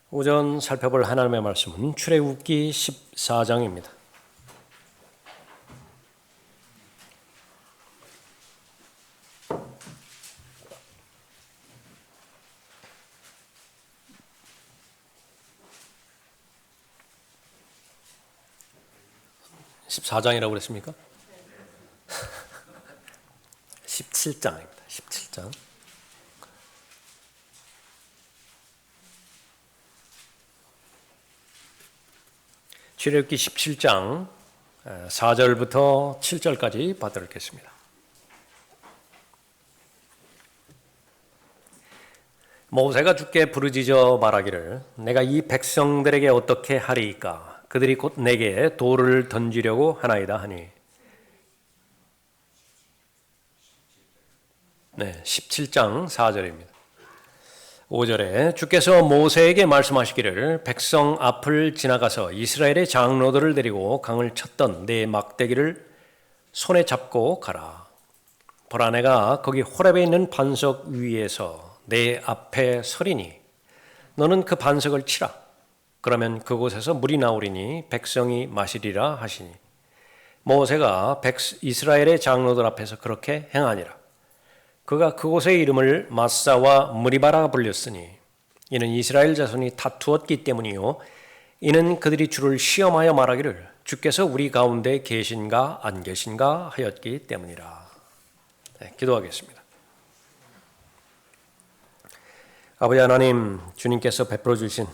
오전 살펴볼 하나님의 말씀은 출애굽기 14장입니다. (14장이라고) 그랬습니까? 17장입니다. 17장. 출애굽기 17장 4절부터 7절까지 받도록 하겠습니다. 모세가 주께 부르짖어 말하기를 내가 이 백성들에게 어떻게 하리이까? 그들이 곧 내게 돌을 던지려고 하나이다 하니. 17장 4절입니다. 5절에 주께서 모세에게 말씀하시기를 백성 앞을 지나가서 이스라엘의 장로들을 데리고 강을 쳤던 네 막대기를 손에 잡고 가라. 보라, 내가 거기 호렙에 있는 반석 위에서 내 앞에 서리니 너는 그 반석을 치라. 그러면 그곳에서 물이 나오리니 백성이 마시리라 하시니. 모세가 이스라엘의 장로들 앞에서 그렇게 행하니라. 그가 그곳의 이름을 마사와 무리바라 불렸으니 이는 이스라엘 자손이 다투었기 때문이요, 이는 그들이 주를 시험하여 말하기를 주께서 우리 가운데 계신가 안 계신가 하였기 때문이라. 기도하겠습니다. 아버지 하나님, 주님께서 베풀어 주신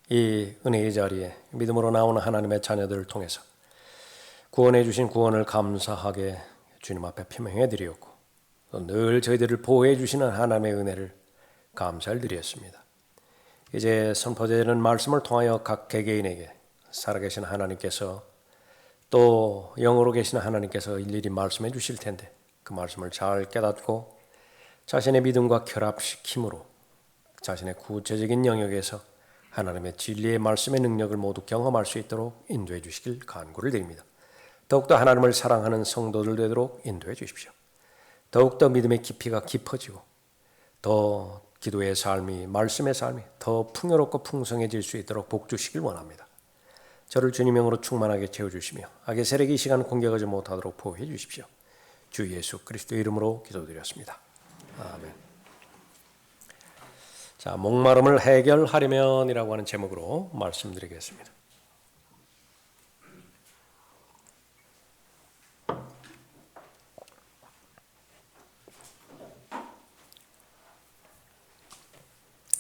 이 은혜의 자리에 믿음으로 나오는 하나님의 자녀들을 통해서 구원해 주신 구원을 감사하게 주님 앞에 피명해 드리었고, 늘 저희들을 보호해 주시는 하나님의 은혜를 감사를 드렸습니다. 이제 선포되는 말씀을 통하여 각 개개인에게 살아계신 하나님께서 또 영으로 계신 하나님께서 일일이 말씀해 주실 텐데 그 말씀을 잘 깨닫고 자신의 믿음과 결합시킴으로 자신의 구체적인 영역에서 하나님의 진리의 말씀의 능력을 모두 경험할 수 있도록 인도해 주시길 간구를 드립니다. 더욱더 하나님을 사랑하는 성도들 되도록 인도해 주십시오. 더욱더 믿음의 깊이가 깊어지고 더 기도의 삶이, 말씀의 삶이 더 풍요롭고 풍성해질 수 있도록 복 주시길 원합니다. 저를 주님 영으로 충만하게 채워주시며 악의 세력이 이 시간 공격하지 못하도록 보호해 주십시오. 주 예수 그리스도의 이름으로 기도드렸습니다. 아멘. 자, 목마름을 해결하려면이라고 하는 제목으로 말씀드리겠습니다.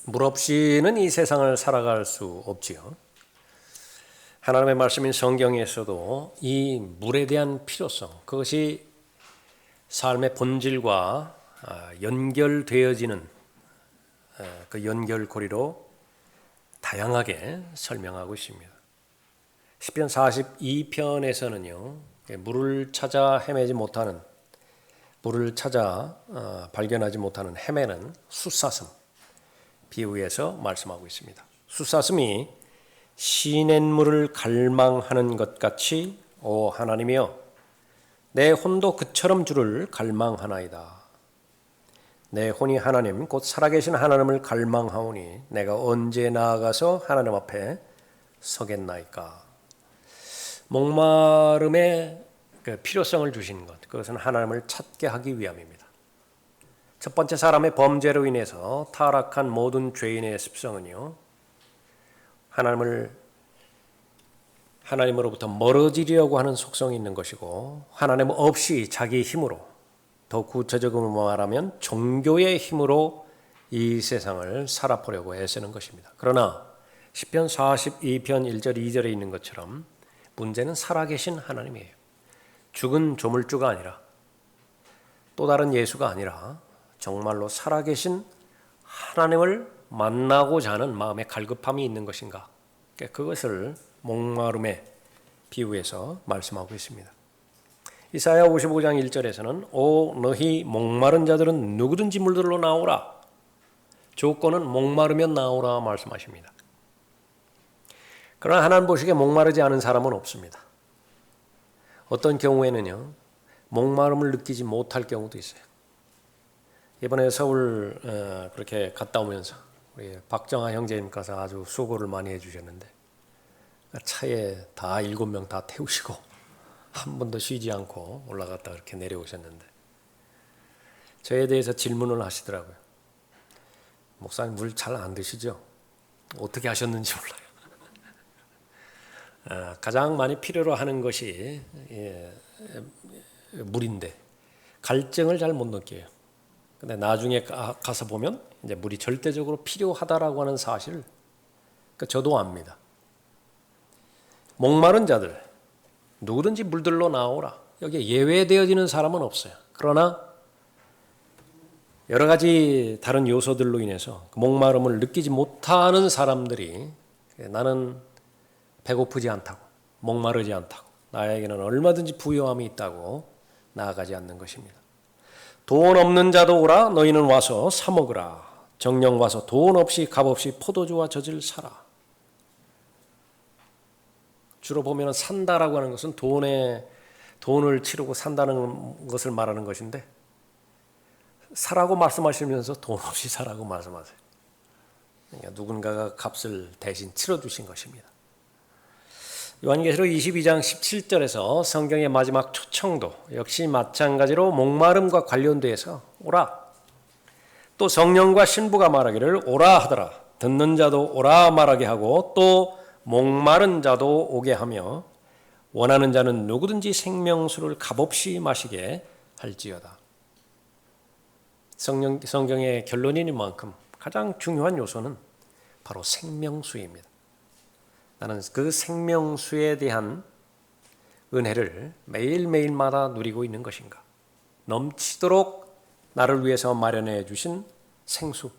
물 없이는 이 세상을 살아갈 수 없지요. 하나님의 말씀인 성경에서도 이 물에 대한 필요성, 그것이 삶의 본질과 연결되어지는 그 연결고리로 다양하게 설명하고 있습니다. 시편 42편에서는요, 물을 찾아 헤매지 못하는, 물을 찾아 발견하지 못하는 헤매는 숫사슴 비유해서 말씀하고 있습니다. 숫사슴이 시냇물을 갈망하는 것 같이 오 하나님이여, 내 혼도 그처럼 주를 갈망하나이다. 내 혼이 하나님 곧 살아계신 하나님을 갈망하오니 내가 언제 나아가서 하나님 앞에 서겠나이까. 목마름의 그 필요성을 주신 것, 그것은 하나님을 찾게 하기 위함입니다. 첫 번째, 사람의 범죄로 인해서 타락한 모든 죄인의 습성은요, 하나님으로부터 멀어지려고 하는 속성이 있는 것이고, 하나님 없이 자기 힘으로, 더 구체적으로 말하면 종교의 힘으로 이 세상을 살아보려고 애쓰는 것입니다. 그러나 시편 42편 1절 2절에 있는 것처럼 문제는 살아계신 하나님이에요. 죽은 조물주가 아니라, 또 다른 예수가 아니라 정말로 살아계신 하나님을 만나고자 하는 마음의 갈급함이 있는 것인가, 그것을 목마름에 비유해서 말씀하고 있습니다. 이사야 55장 1절에서는 오 너희 목마른 자들은 누구든지 물들러 나오라, 조건은 목마르면 나오라 말씀하십니다. 그러나 하나님 보시기에 목마르지 않은 사람은 없습니다. 어떤 경우에는요, 목마름을 느끼지 못할 경우도 있어요. 이번에 서울 그렇게 갔다 오면서 우리 박정아 형제님께서 아주 수고를 많이 해주셨는데 차에 다 7명 다 태우시고 한 번도 쉬지 않고 올라갔다 이렇게 내려오셨는데 저에 대해서 질문을 하시더라고요. 목사님 물 잘 안 드시죠? 어떻게 하셨는지 몰라요. 가장 많이 필요로 하는 것이 물인데 갈증을 잘 못 느껴요. 근데 나중에 가서 보면 이제 물이 절대적으로 필요하다라고 하는 사실을 저도 압니다. 목마른 자들 누구든지 물들러 나오라. 여기에 예외되어지는 사람은 없어요. 그러나 여러 가지 다른 요소들로 인해서 목마름을 느끼지 못하는 사람들이 나는 배고프지 않다고, 목마르지 않다고, 나에게는 얼마든지 부요함이 있다고 나아가지 않는 것입니다. 돈 없는 자도 오라. 너희는 와서 사 먹으라. 정령 와서 돈 없이 값 없이 포도주와 젖을 사라. 주로 보면 산다라고 하는 것은 돈을 치르고 산다는 것을 말하는 것인데 사라고 말씀하시면서 돈 없이 사라고 말씀하세요. 그러니까 누군가가 값을 대신 치러주신 것입니다. 요한계시록 22장 17절에서 성경의 마지막 초청도 역시 마찬가지로 목마름과 관련돼서 오라. 또 성령과 신부가 말하기를 오라 하더라. 듣는 자도 오라 말하게 하고 또 목마른 자도 오게 하며 원하는 자는 누구든지 생명수를 값없이 마시게 할지어다. 성경의 결론인 만큼 가장 중요한 요소는 바로 생명수입니다. 나는 그 생명수에 대한 은혜를 매일매일마다 누리고 있는 것인가? 넘치도록 나를 위해서 마련해 주신 생수,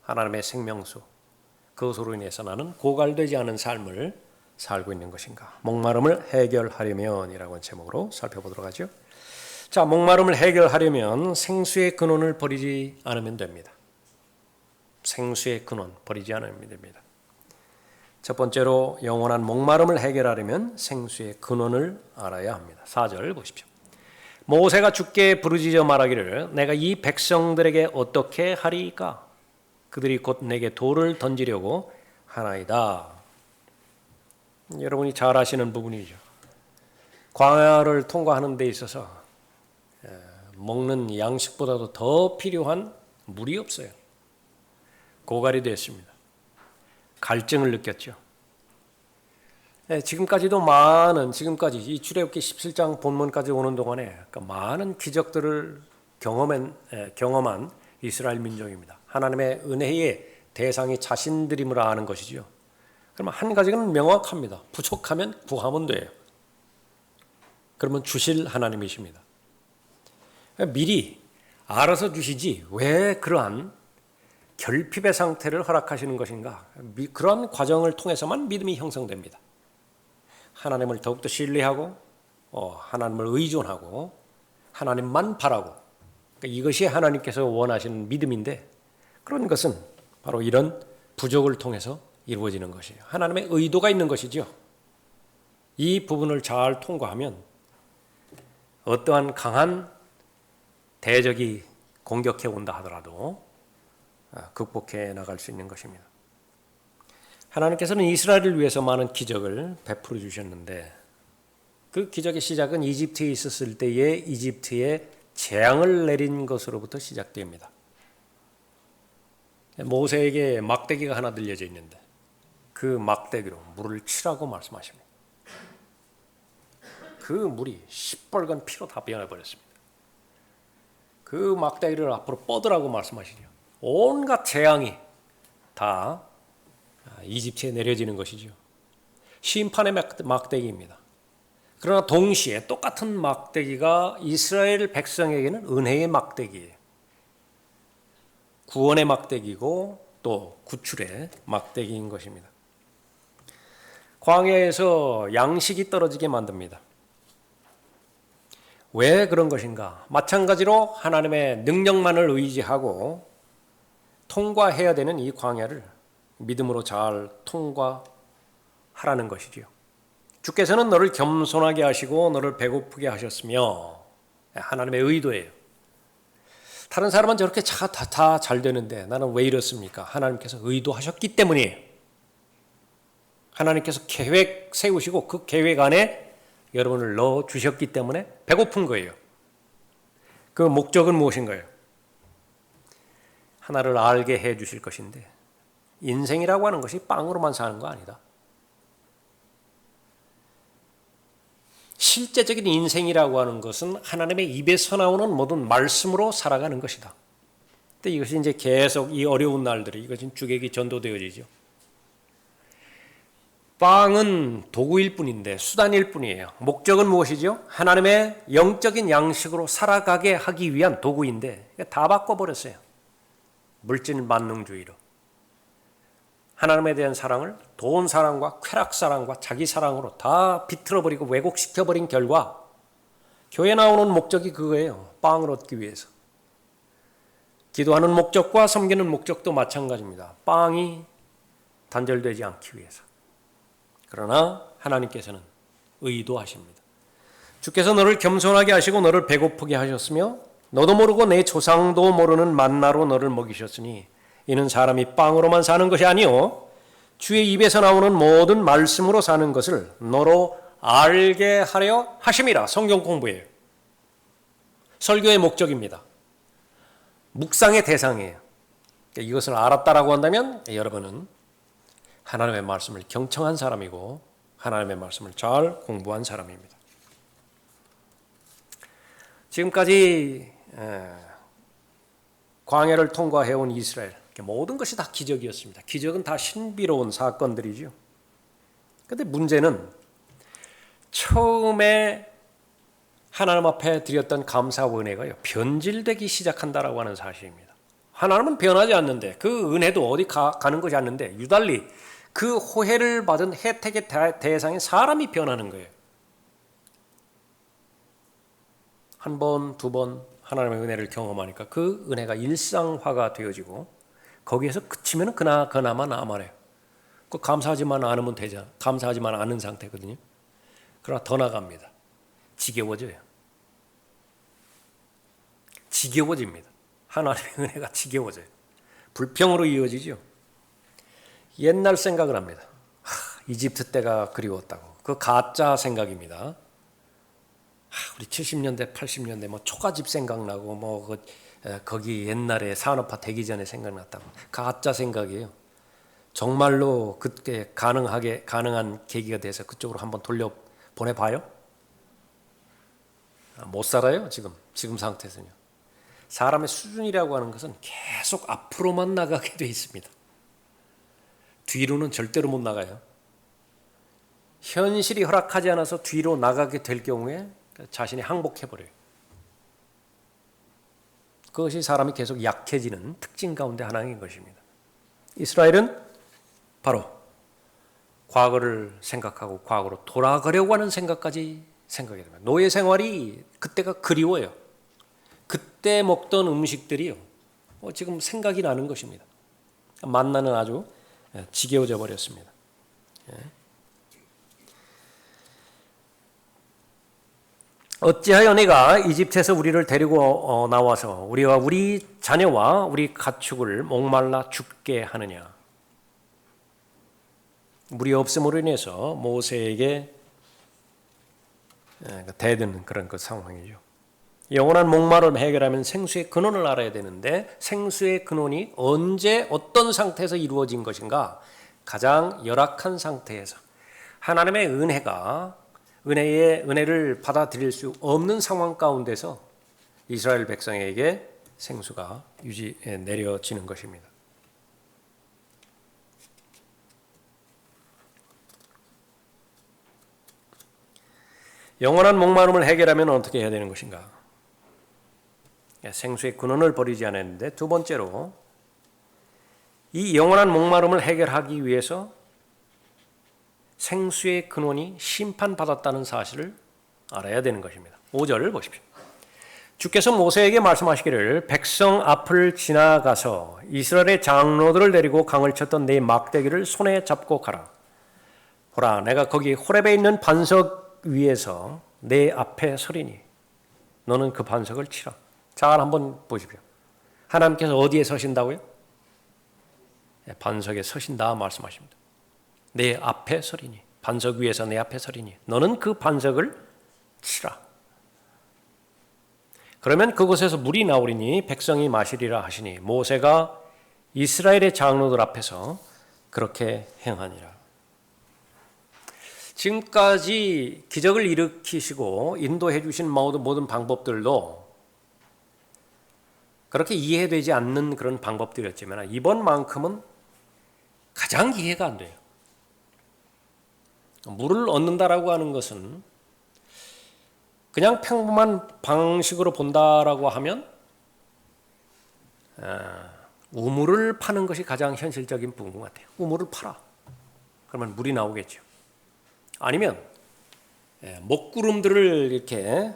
하나님의 생명수, 그것으로 인해서 나는 고갈되지 않은 삶을 살고 있는 것인가? 목마름을 해결하려면이라고 하는 제목으로 살펴보도록 하죠. 자, 목마름을 해결하려면 생수의 근원을 버리지 않으면 됩니다. 생수의 근원 버리지 않으면 됩니다. 첫 번째로 영원한 목마름을 해결하려면 생수의 근원을 알아야 합니다. 4절 보십시오. 모세가 주께 부르짖어 말하기를 내가 이 백성들에게 어떻게 하리이까? 그들이 곧 내게 돌을 던지려고 하나이다. 여러분이 잘 아시는 부분이죠. 광야를 통과하는 데 있어서 먹는 양식보다도 더 필요한 물이 없어요. 고갈이 됐습니다. 갈증을 느꼈죠. 지금까지 이 출애굽기 17장 본문까지 오는 동안에 많은 기적들을 경험한 이스라엘 민족입니다. 하나님의 은혜의 대상이 자신들임을 아는 것이죠. 그러면 한 가지는 명확합니다. 부족하면 구하면 돼요. 그러면 주실 하나님이십니다. 미리 알아서 주시지 왜 그러한 결핍의 상태를 허락하시는 것인가? 그런 과정을 통해서만 믿음이 형성됩니다. 하나님을 더욱더 신뢰하고 하나님을 의존하고 하나님만 바라고 이것이 하나님께서 원하시는 믿음인데 그런 것은 바로 이런 부족을 통해서 이루어지는 것이에요. 하나님의 의도가 있는 것이죠. 이 부분을 잘 통과하면 어떠한 강한 대적이 공격해 온다 하더라도 극복해 나갈 수 있는 것입니다. 하나님께서는 이스라엘을 위해서 많은 기적을 베풀어 주셨는데 그 기적의 시작은 이집트에 있었을 때에 이집트에 재앙을 내린 것으로부터 시작됩니다. 모세에게 막대기가 하나 들려져 있는데 그 막대기로 물을 치라고 말씀하십니다. 그 물이 시뻘건 피로 다 변해버렸습니다. 그 막대기를 앞으로 뻗으라고 말씀하시죠. 온갖 재앙이 다 이집트에 내려지는 것이죠. 심판의 막대기입니다. 그러나 동시에 똑같은 막대기가 이스라엘 백성에게는 은혜의 막대기예요. 구원의 막대기고 또 구출의 막대기인 것입니다. 광야에서 양식이 떨어지게 만듭니다. 왜 그런 것인가? 마찬가지로 하나님의 능력만을 의지하고 통과해야 되는 이 광야를 믿음으로 잘 통과하라는 것이지요. 주께서는 너를 겸손하게 하시고 너를 배고프게 하셨으며 하나님의 의도예요. 다른 사람은 저렇게 다 잘 되는데 나는 왜 이렇습니까? 하나님께서 의도하셨기 때문이에요. 하나님께서 계획 세우시고 그 계획 안에 여러분을 넣어 주셨기 때문에 배고픈 거예요. 그 목적은 무엇인가요? 하나를 알게 해 주실 것인데, 인생이라고 하는 것이 빵으로만 사는 거 아니다. 실제적인 인생이라고 하는 것은 하나님의 입에서 나오는 모든 말씀으로 살아가는 것이다. 근데 이것이 이제 계속 이 어려운 날들이 이것이 주객이 전도되어지죠. 빵은 도구일 뿐인데 수단일 뿐이에요. 목적은 무엇이죠? 하나님의 영적인 양식으로 살아가게 하기 위한 도구인데 다 바꿔버렸어요. 물질 만능주의로. 하나님에 대한 사랑을 돈 사랑과 쾌락 사랑과 자기 사랑으로 다 비틀어버리고 왜곡시켜버린 결과 교회 나오는 목적이 그거예요. 빵을 얻기 위해서. 기도하는 목적과 섬기는 목적도 마찬가지입니다. 빵이 단절되지 않기 위해서. 그러나 하나님께서는 의도하십니다. 주께서 너를 겸손하게 하시고 너를 배고프게 하셨으며 너도 모르고 내 조상도 모르는 만나로 너를 먹이셨으니 이는 사람이 빵으로만 사는 것이 아니요 주의 입에서 나오는 모든 말씀으로 사는 것을 너로 알게 하려 하심이라. 성경 공부예요. 설교의 목적입니다. 묵상의 대상이에요. 이것을 알았다라고 한다면 여러분은 하나님의 말씀을 경청한 사람이고 하나님의 말씀을 잘 공부한 사람입니다. 지금까지 광야를 통과해온 이스라엘, 모든 것이 다 기적이었습니다. 기적은 다 신비로운 사건들이죠. 그런데 문제는 처음에 하나님 앞에 드렸던 감사와 은혜가요, 변질되기 시작한다라고 하는 사실입니다. 하나님은 변하지 않는데 그 은혜도 어디 가는 것이 않는데 유달리 그 호혜를 받은 혜택의 대상인 사람이 변하는 거예요. 한 번, 두 번 하나님의 은혜를 경험하니까 그 은혜가 일상화가 되어지고 거기에서 그치면 그나마 나아요. 그 감사하지만 않으면 되잖아. 감사하지만 않은 상태거든요. 그러나 더 나갑니다. 지겨워져요. 지겨워집니다. 하나님의 은혜가 지겨워져요. 불평으로 이어지죠. 옛날 생각을 합니다. 이집트 때가 그리웠다고. 그 가짜 생각입니다. 우리 70년대, 80년대 뭐 초가집 생각나고 거기 옛날에 산업화 되기 전에 생각났다고. 가짜 생각이에요. 정말로 그때 가능한 계기가 돼서 그쪽으로 한번 돌려 보내봐요? 못 살아요, 지금 상태에서는요. 사람의 수준이라고 하는 것은 계속 앞으로만 나가게 돼 있습니다. 뒤로는 절대로 못 나가요. 현실이 허락하지 않아서 뒤로 나가게 될 경우에 자신이 항복해버려요. 그것이 사람이 계속 약해지는 특징 가운데 하나인 것입니다. 이스라엘은 바로 과거를 생각하고 과거로 돌아가려고 하는 생각까지 생각이 됩니다. 노예 생활이 그때가 그리워요. 그때 먹던 음식들이요, 지금 생각이 나는 것입니다. 만나는 아주 지겨워져 버렸습니다. 어찌하여 내가 이집트에서 우리를 데리고 나와서 우리와 우리 자녀와 우리 가축을 목말라 죽게 하느냐. 물이 없음으로 인해서 모세에게 대든 그런 그 상황이죠. 영원한 목마름을 해결하면 생수의 근원을 알아야 되는데 생수의 근원이 언제 어떤 상태에서 이루어진 것인가? 가장 열악한 상태에서 하나님의 은혜를 받아들일 수 없는 상황 가운데서 이스라엘 백성에게 생수가 내려지는 것입니다. 영원한 목마름을 해결하면 어떻게 해야 되는 것인가? 생수의 근원을 버리지 않았는데, 두 번째로 이 영원한 목마름을 해결하기 위해서 생수의 근원이 심판받았다는 사실을 알아야 되는 것입니다. 5절을 보십시오. 주께서 모세에게 말씀하시기를 백성 앞을 지나가서 이스라엘의 장로들을 데리고 강을 쳤던 네 막대기를 손에 잡고 가라. 보라, 내가 거기 호렙에 있는 반석 위에서 내 앞에 서리니 너는 그 반석을 치라. 잘 한번 보십시오. 하나님께서 어디에 서신다고요? 반석에 서신다 말씀하십니다. 내 앞에 서리니, 반석 위에서 내 앞에 서리니 너는 그 반석을 치라. 그러면 그곳에서 물이 나오리니 백성이 마시리라 하시니 모세가 이스라엘의 장로들 앞에서 그렇게 행하니라. 지금까지 기적을 일으키시고 인도해 주신 모든 방법들도 그렇게 이해되지 않는 그런 방법들이었지만 이번만큼은 가장 이해가 안 돼요. 물을 얻는다라고 하는 것은 그냥 평범한 방식으로 본다라고 하면 우물을 파는 것이 가장 현실적인 부분 같아요. 우물을 팔아. 그러면 물이 나오겠죠. 아니면 먹구름들을 이렇게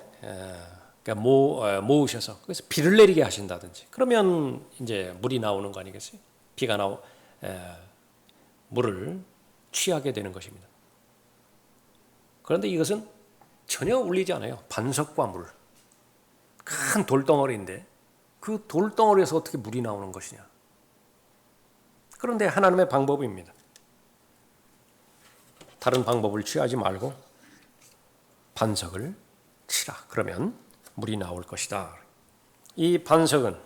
모으셔서 그래서 비를 내리게 하신다든지 그러면 이제 물이 나오는 거 아니겠어요? 비가 물을 취하게 되는 것입니다. 그런데 이것은 전혀 어울리지 않아요. 반석과 물. 큰 돌덩어리인데 그 돌덩어리에서 어떻게 물이 나오는 것이냐. 그런데 하나님의 방법입니다. 다른 방법을 취하지 말고 반석을 치라. 그러면 물이 나올 것이다. 이 반석은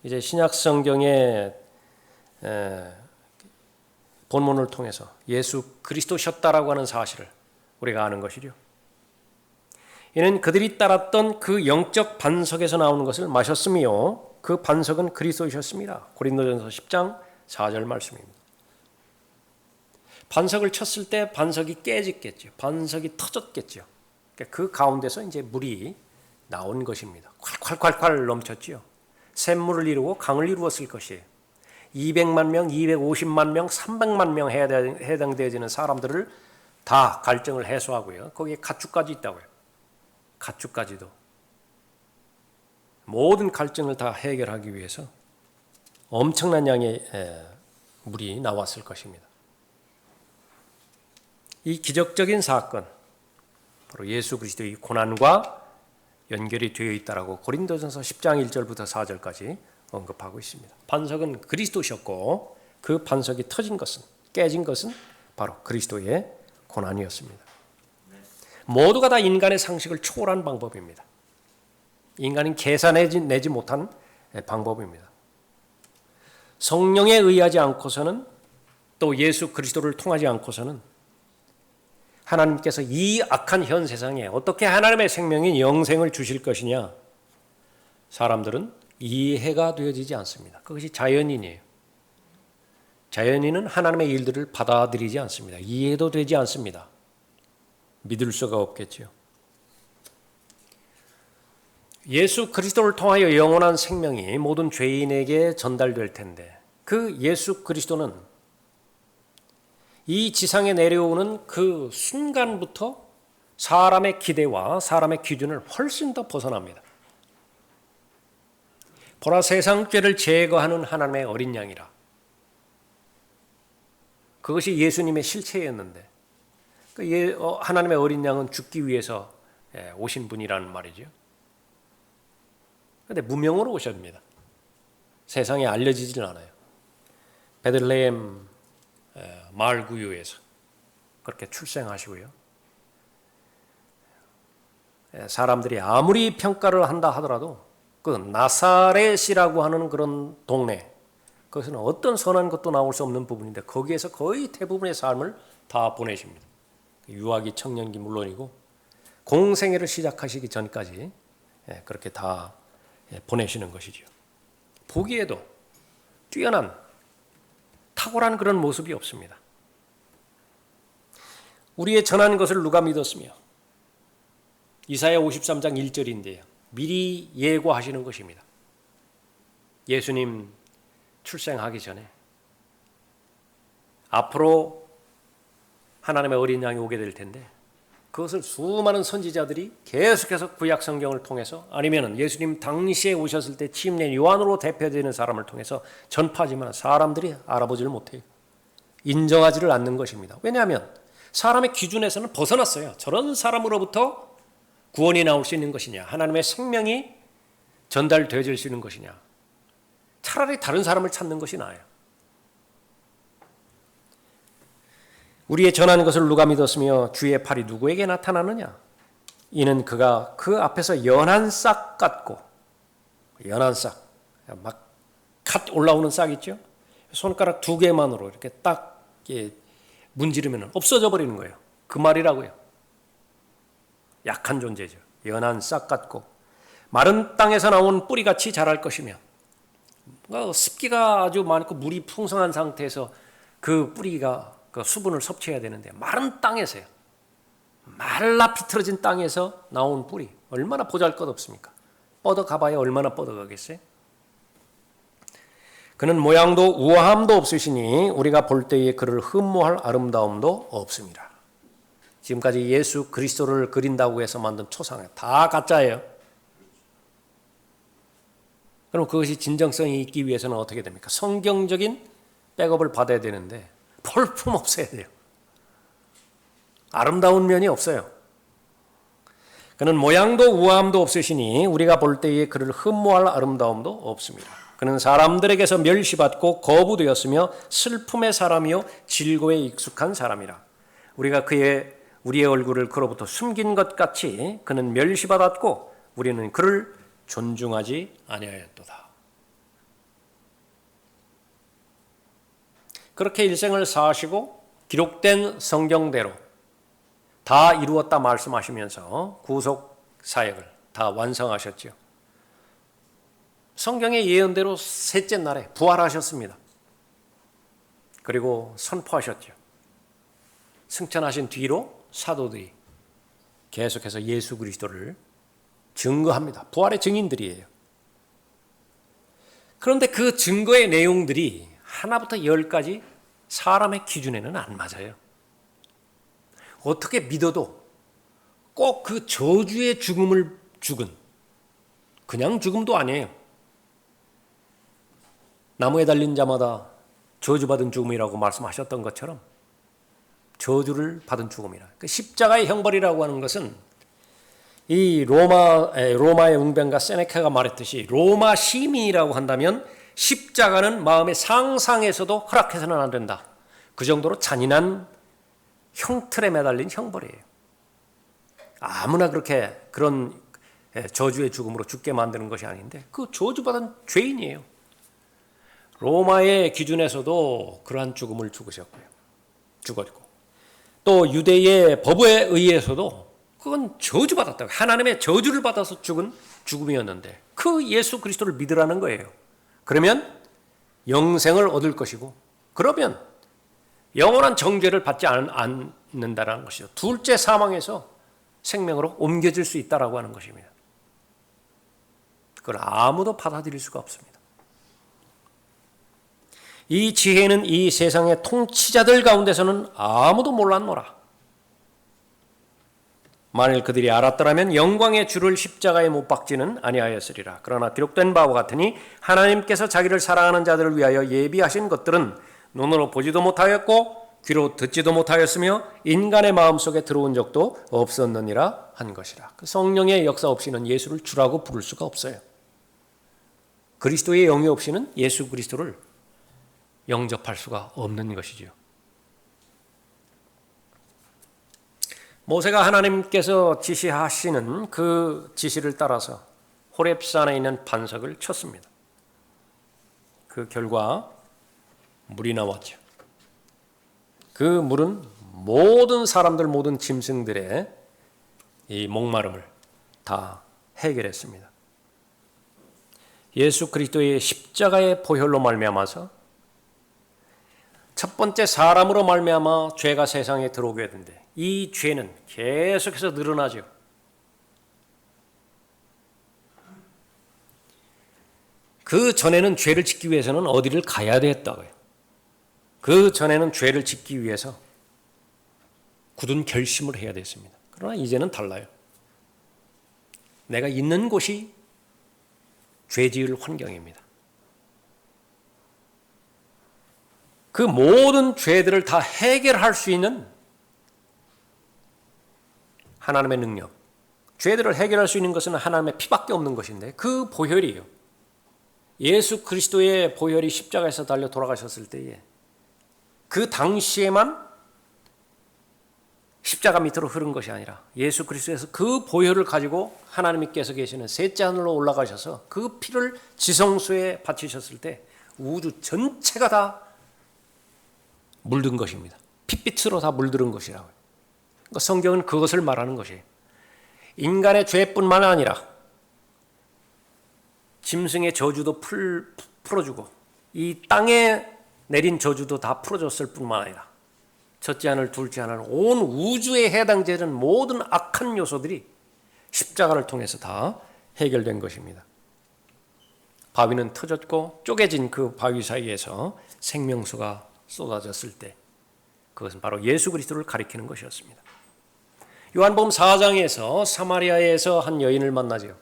이제 신약 성경의 본문을 통해서 예수 그리스도셨다라고 하는 사실을 우리가 아는 것이죠. 이는 그들이 따랐던 그 영적 반석에서 나오는 것을 마셨으며 그 반석은 그리스도이셨습니다. 고린도전서 10장 4절 말씀입니다. 반석을 쳤을 때 반석이 깨졌겠죠. 반석이 터졌겠죠. 그 가운데서 이제 물이 나온 것입니다. 콸콸콸콸 넘쳤지요. 샘물을 이루고 강을 이루었을 것이에요. 200만 명, 250만 명, 300만 명 해당되어지는 사람들을 다 갈증을 해소하고요. 거기에 가축까지 있다고요. 가축까지도. 모든 갈증을 다 해결하기 위해서 엄청난 양의 물이 나왔을 것입니다. 이 기적적인 사건, 바로 예수 그리스도의 고난과 연결이 되어 있다라고 고린도전서 10장 1절부터 4절까지 언급하고 있습니다. 반석은 그리스도셨고 그 반석이 터진 것은, 깨진 것은 바로 그리스도의 고난이었습니다. 모두가 다 인간의 상식을 초월한 방법입니다. 인간은 계산내지 못한 방법입니다. 성령에 의하지 않고서는 또 예수 그리스도를 통하지 않고서는 하나님께서 이 악한 현 세상에 어떻게 하나님의 생명인 영생을 주실 것이냐 사람들은 이해가 되어지지 않습니다. 그것이 자연인이에요. 자연인은 하나님의 일들을 받아들이지 않습니다. 이해도 되지 않습니다. 믿을 수가 없겠죠. 예수 그리스도를 통하여 영원한 생명이 모든 죄인에게 전달될 텐데 그 예수 그리스도는 이 지상에 내려오는 그 순간부터 사람의 기대와 사람의 기준을 훨씬 더 벗어납니다. 보라 세상 죄를 제거하는 하나님의 어린 양이라. 그것이 예수님의 실체였는데 하나님의 어린 양은 죽기 위해서 오신 분이라는 말이죠. 그런데 무명으로 오셨습니다. 세상에 알려지질 않아요. 베들레헴 마을 구유에서 그렇게 출생하시고요. 사람들이 아무리 평가를 한다 하더라도 그 나사렛이라고 하는 그런 동네, 그것은 어떤 선한 것도 나올 수 없는 부분인데 거기에서 거의 대부분의 삶을 다 보내십니다. 유아기, 청년기 물론이고 공생애를 시작하시기 전까지 그렇게 다 보내시는 것이죠. 보기에도 뛰어난 탁월한 그런 모습이 없습니다. 우리의 전한 것을 누가 믿었으며 이사야 53장 1절인데요. 미리 예고하시는 것입니다. 예수님 출생하기 전에 앞으로 하나님의 어린 양이 오게 될 텐데 그것을 수많은 선지자들이 계속해서 구약 성경을 통해서 아니면 예수님 당시에 오셨을 때 침례 요한으로 대표되는 사람을 통해서 전파하지만 사람들이 알아보지를 못해요. 인정하지를 않는 것입니다. 왜냐하면 사람의 기준에서는 벗어났어요. 저런 사람으로부터 구원이 나올 수 있는 것이냐, 하나님의 생명이 전달되어질 수 있는 것이냐, 차라리 다른 사람을 찾는 것이 나아요. 우리의 전한 것을 누가 믿었으며 주의 팔이 누구에게 나타나느냐? 이는 그가 그 앞에서 연한 싹 같고, 연한 싹, 막 갓 올라오는 싹 있죠? 손가락 2개만으로 이렇게 딱 문지르면 없어져 버리는 거예요. 그 말이라고요. 약한 존재죠. 연한 싹 같고 마른 땅에서 나온 뿌리같이 자랄 것이며, 습기가 아주 많고 물이 풍성한 상태에서 그 뿌리가 그 수분을 섭취해야 되는데, 마른 땅에서요. 말라 비틀어진 땅에서 나온 뿌리, 얼마나 보잘것없습니까? 뻗어가봐야 얼마나 뻗어가겠어요? 그는 모양도 우아함도 없으시니 우리가 볼 때에 그를 흠모할 아름다움도 없습니다. 지금까지 예수 그리스도를 그린다고 해서 만든 초상화 다 가짜예요. 그럼 그것이 진정성이 있기 위해서는 어떻게 됩니까? 성경적인 백업을 받아야 되는데 볼품 없어야 돼요. 아름다운 면이 없어요. 그는 모양도 우아함도 없으시니 우리가 볼 때에 그를 흠모할 아름다움도 없습니다. 그는 사람들에게서 멸시받고 거부되었으며 슬픔의 사람이요 질고에 익숙한 사람이라. 우리가 우리의 얼굴을 그로부터 숨긴 것 같이 그는 멸시받았고 우리는 그를 존중하지 아니하였도다. 그렇게 일생을 사시고 기록된 성경대로 다 이루었다 말씀하시면서 구속 사역을 다 완성하셨죠. 성경의 예언대로 셋째 날에 부활하셨습니다. 그리고 선포하셨죠. 승천하신 뒤로 사도들이 계속해서 예수 그리스도를 증거합니다. 부활의 증인들이에요. 그런데 그 증거의 내용들이 하나부터 10까지 사람의 기준에는 안 맞아요. 어떻게 믿어도 꼭 그 저주의 죽음을 죽은, 그냥 죽음도 아니에요. 나무에 달린 자마다 저주받은 죽음이라고 말씀하셨던 것처럼 저주를 받은 죽음이라. 그 십자가의 형벌이라고 하는 것은 이 로마의 웅변가 세네카가 말했듯이 로마 시민이라고 한다면 십자가는 마음의 상상에서도 허락해서는 안 된다. 그 정도로 잔인한 형틀에 매달린 형벌이에요. 아무나 그런 저주의 죽음으로 죽게 만드는 것이 아닌데 그 저주받은 죄인이에요. 로마의 기준에서도 그러한 죽음을 죽었고 또 유대의 법에 의해서도 그건 저주받았다고, 하나님의 저주를 받아서 죽은 죽음이었는데 그 예수 그리스도를 믿으라는 거예요. 그러면 영생을 얻을 것이고, 그러면 영원한 정죄를 받지 않는다는 것이죠. 둘째 사망에서 생명으로 옮겨질 수 있다라고 하는 것입니다. 그걸 아무도 받아들일 수가 없습니다. 이 지혜는 이 세상의 통치자들 가운데서는 아무도 몰랐노라. 만일 그들이 알았더라면 영광의 주를 십자가에 못 박지는 아니하였으리라. 그러나 기록된 바와 같으니 하나님께서 자기를 사랑하는 자들을 위하여 예비하신 것들은 눈으로 보지도 못하였고 귀로 듣지도 못하였으며 인간의 마음속에 들어온 적도 없었느니라 한 것이라. 성령의 역사 없이는 예수를 주라고 부를 수가 없어요. 그리스도의 영이 없이는 예수 그리스도를 영접할 수가 없는 것이죠. 모세가 하나님께서 지시하시는 그 지시를 따라서 호렙산에 있는 반석을 쳤습니다. 그 결과 물이 나왔죠. 그 물은 모든 사람들, 모든 짐승들의 이 목마름을 다 해결했습니다. 예수 그리스도의 십자가의 보혈로 말미암아서 첫 번째 사람으로 말미암아 죄가 세상에 들어오게 되는데 이 죄는 계속해서 늘어나죠. 그 전에는 죄를 짓기 위해서는 어디를 가야 됐다고요. 그 전에는 죄를 짓기 위해서 굳은 결심을 해야 됐습니다. 그러나 이제는 달라요. 내가 있는 곳이 죄 지을 환경입니다. 그 모든 죄들을 다 해결할 수 있는 하나님의 능력, 죄들을 해결할 수 있는 것은 하나님의 피밖에 없는 것인데 그 보혈이에요. 예수 그리스도의 보혈이 십자가에서 달려 돌아가셨을 때에 그 당시에만 십자가 밑으로 흐른 것이 아니라 예수 그리스도에서 그 보혈을 가지고 하나님께서 계시는 셋째 하늘로 올라가셔서 그 피를 지성소에 바치셨을 때 우주 전체가 다 물든 것입니다. 핏빛으로 다 물들은 것이라고요. 그러니까 성경은 그것을 말하는 것이에요. 인간의 죄뿐만 아니라 짐승의 저주도 풀어주고 이 땅에 내린 저주도 다 풀어줬을 뿐만 아니라 첫째 하늘 둘째 하늘 온 우주에 해당되는 모든 악한 요소들이 십자가를 통해서 다 해결된 것입니다. 바위는 터졌고 쪼개진 그 바위 사이에서 생명수가 쏟아졌을 때 그것은 바로 예수 그리스도를 가리키는 것이었습니다. 요한복음 4장에서 사마리아에서 한 여인을 만나죠.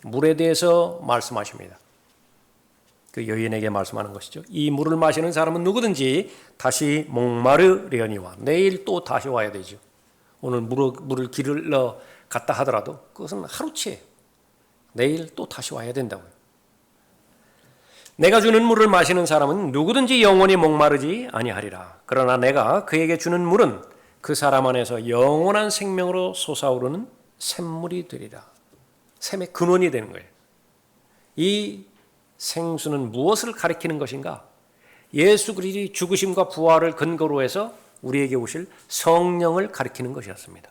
물에 대해서 말씀하십니다. 그 여인에게 말씀하는 것이죠. 이 물을 마시는 사람은 누구든지 다시 목마르려니와 내일 또 다시 와야 되죠. 오늘 물을 길러 갔다 하더라도 그것은 하루치예요. 내일 또 다시 와야 된다고요. 내가 주는 물을 마시는 사람은 누구든지 영원히 목마르지 아니하리라. 그러나 내가 그에게 주는 물은 그 사람 안에서 영원한 생명으로 솟아오르는 샘물이 되리라. 샘의 근원이 되는 거예요. 이 생수는 무엇을 가리키는 것인가? 예수 그리스도의 죽으심과 부활을 근거로 해서 우리에게 오실 성령을 가리키는 것이었습니다.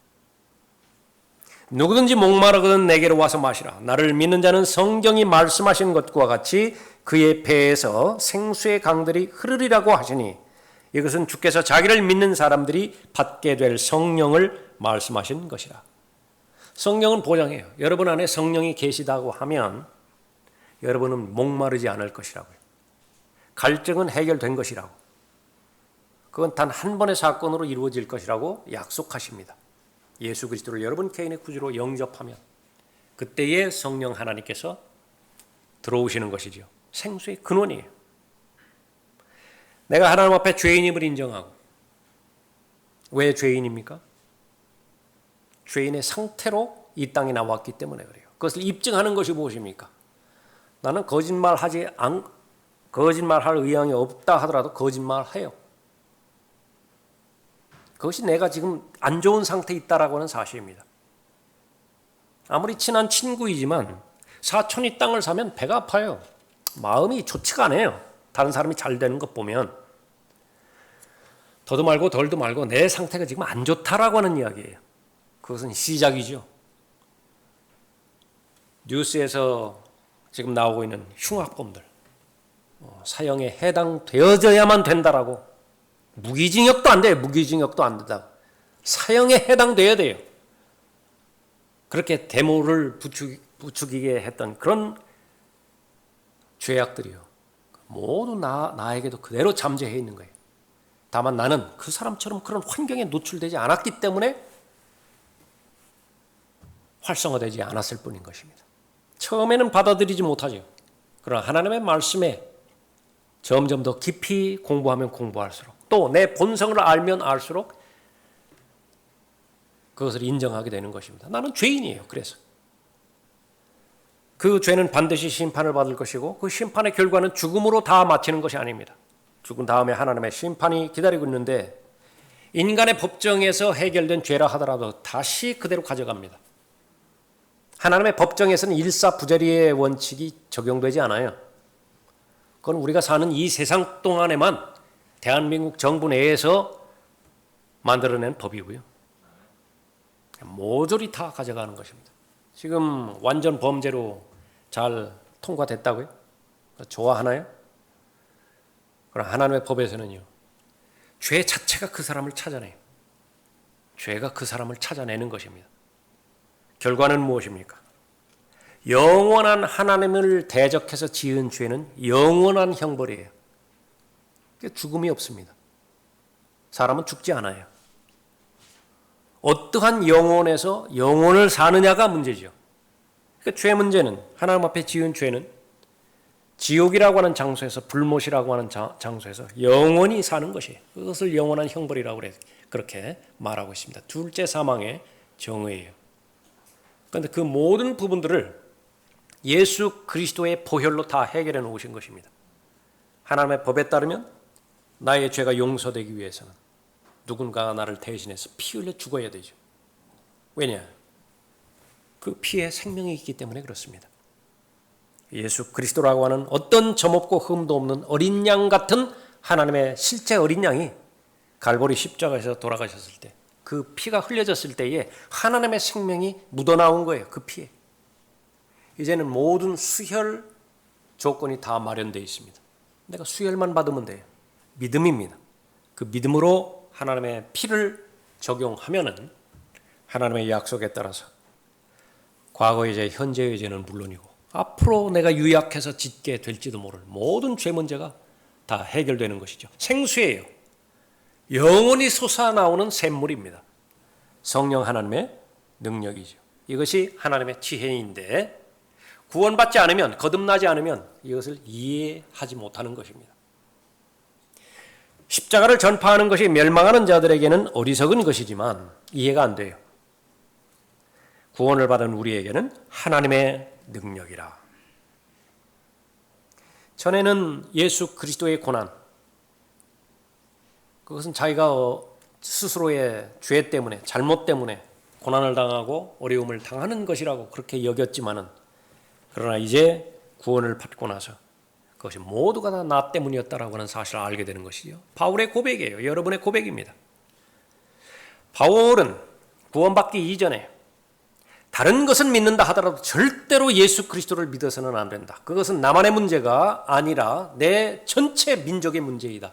누구든지 목마르거든 내게로 와서 마시라. 나를 믿는 자는 성경이 말씀하신 것과 같이 그의 배에서 생수의 강들이 흐르리라고 하시니 이것은 주께서 자기를 믿는 사람들이 받게 될 성령을 말씀하신 것이라. 성령은 보장해요. 여러분 안에 성령이 계시다고 하면 여러분은 목마르지 않을 것이라고요. 갈증은 해결된 것이라고. 그건 단 한 번의 사건으로 이루어질 것이라고 약속하십니다. 예수 그리스도를 여러분 개인의 구주로 영접하면 그때의 성령 하나님께서 들어오시는 것이죠. 생수의 근원이에요. 내가 하나님 앞에 죄인임을 인정하고 왜 죄인입니까? 죄인의 상태로 이 땅에 나왔기 때문에 그래요. 그것을 입증하는 것이 무엇입니까? 나는 거짓말할 의향이 없다 하더라도 거짓말해요. 그것이 내가 지금 안 좋은 상태에 있다라고 하는 사실입니다. 아무리 친한 친구이지만 사촌이 땅을 사면 배가 아파요. 마음이 좋지가 않아요. 다른 사람이 잘 되는 것 보면 더도 말고 덜도 말고 내 상태가 지금 안 좋다라고 하는 이야기예요. 그것은 시작이죠. 뉴스에서 지금 나오고 있는 흉악범들 사형에 해당되어져야만 된다라고 무기징역도 안 돼요. 무기징역도 안 된다. 사형에 해당돼야 돼요. 그렇게 데모를 부추기게 했던 그런 죄악들이요. 모두 나에게도 그대로 잠재해 있는 거예요. 다만 나는 그 사람처럼 그런 환경에 노출되지 않았기 때문에 활성화되지 않았을 뿐인 것입니다. 처음에는 받아들이지 못하죠. 그러나 하나님의 말씀에 점점 더 깊이 공부하면 공부할수록 또 내 본성을 알면 알수록 그것을 인정하게 되는 것입니다. 나는 죄인이에요. 그래서 그 죄는 반드시 심판을 받을 것이고 그 심판의 결과는 죽음으로 다 마치는 것이 아닙니다. 죽은 다음에 하나님의 심판이 기다리고 있는데 인간의 법정에서 해결된 죄라 하더라도 다시 그대로 가져갑니다. 하나님의 법정에서는 일사부재리의 원칙이 적용되지 않아요. 그건 우리가 사는 이 세상 동안에만 대한민국 정부 내에서 만들어낸 법이고요. 모조리 다 가져가는 것입니다. 지금 완전 범죄로 잘 통과됐다고요? 좋아하나요? 그럼 하나님의 법에서는요. 죄 자체가 그 사람을 찾아내요. 죄가 그 사람을 찾아내는 것입니다. 결과는 무엇입니까? 영원한 하나님을 대적해서 지은 죄는 영원한 형벌이에요. 죽음이 없습니다. 사람은 죽지 않아요. 어떠한 영혼에서 영혼을 사느냐가 문제죠. 그러니까 죄 문제는 하나님 앞에 지은 죄는 지옥이라고 하는 장소에서 불못이라고 하는 장소에서 영원히 사는 것이에요. 그것을 영원한 형벌이라고 그렇게 말하고 있습니다. 둘째 사망의 정의예요. 그런데 그 모든 부분들을 예수 그리스도의 보혈로 다 해결해 놓으신 것입니다. 하나님의 법에 따르면 나의 죄가 용서되기 위해서는 누군가가 나를 대신해서 피 흘려 죽어야 되죠. 왜냐? 그 피에 생명이 있기 때문에 그렇습니다. 예수 그리스도라고 하는 어떤 점없고 흠도 없는 어린 양 같은 하나님의 실제 어린 양이 갈보리 십자가에서 돌아가셨을 때 그 피가 흘려졌을 때에 하나님의 생명이 묻어나온 거예요. 그 피에. 이제는 모든 수혈 조건이 다 마련되어 있습니다. 내가 수혈만 받으면 돼요. 믿음입니다. 그 믿음으로 하나님의 피를 적용하면은 하나님의 약속에 따라서 과거의 죄, 현재의 죄는 물론이고 앞으로 내가 유약해서 짓게 될지도 모를 모든 죄 문제가 다 해결되는 것이죠. 생수예요. 영원히 솟아나오는 샘물입니다. 성령 하나님의 능력이죠. 이것이 하나님의 지혜인데 구원받지 않으면, 거듭나지 않으면 이것을 이해하지 못하는 것입니다. 십자가를 전파하는 것이 멸망하는 자들에게는 어리석은 것이지만 이해가 안 돼요. 구원을 받은 우리에게는 하나님의 능력이라. 전에는 예수 그리스도의 고난, 그것은 자기가 스스로의 죄 때문에, 잘못 때문에 고난을 당하고 어려움을 당하는 것이라고 그렇게 여겼지만은, 그러나 이제 구원을 받고 나서 그것이 모두가 다 나 때문이었다라고 하는 사실을 알게 되는 것이죠. 바울의 고백이에요. 여러분의 고백입니다. 바울은 구원받기 이전에 다른 것은 믿는다 하더라도 절대로 예수 그리스도를 믿어서는 안 된다. 그것은 나만의 문제가 아니라 내 전체 민족의 문제이다.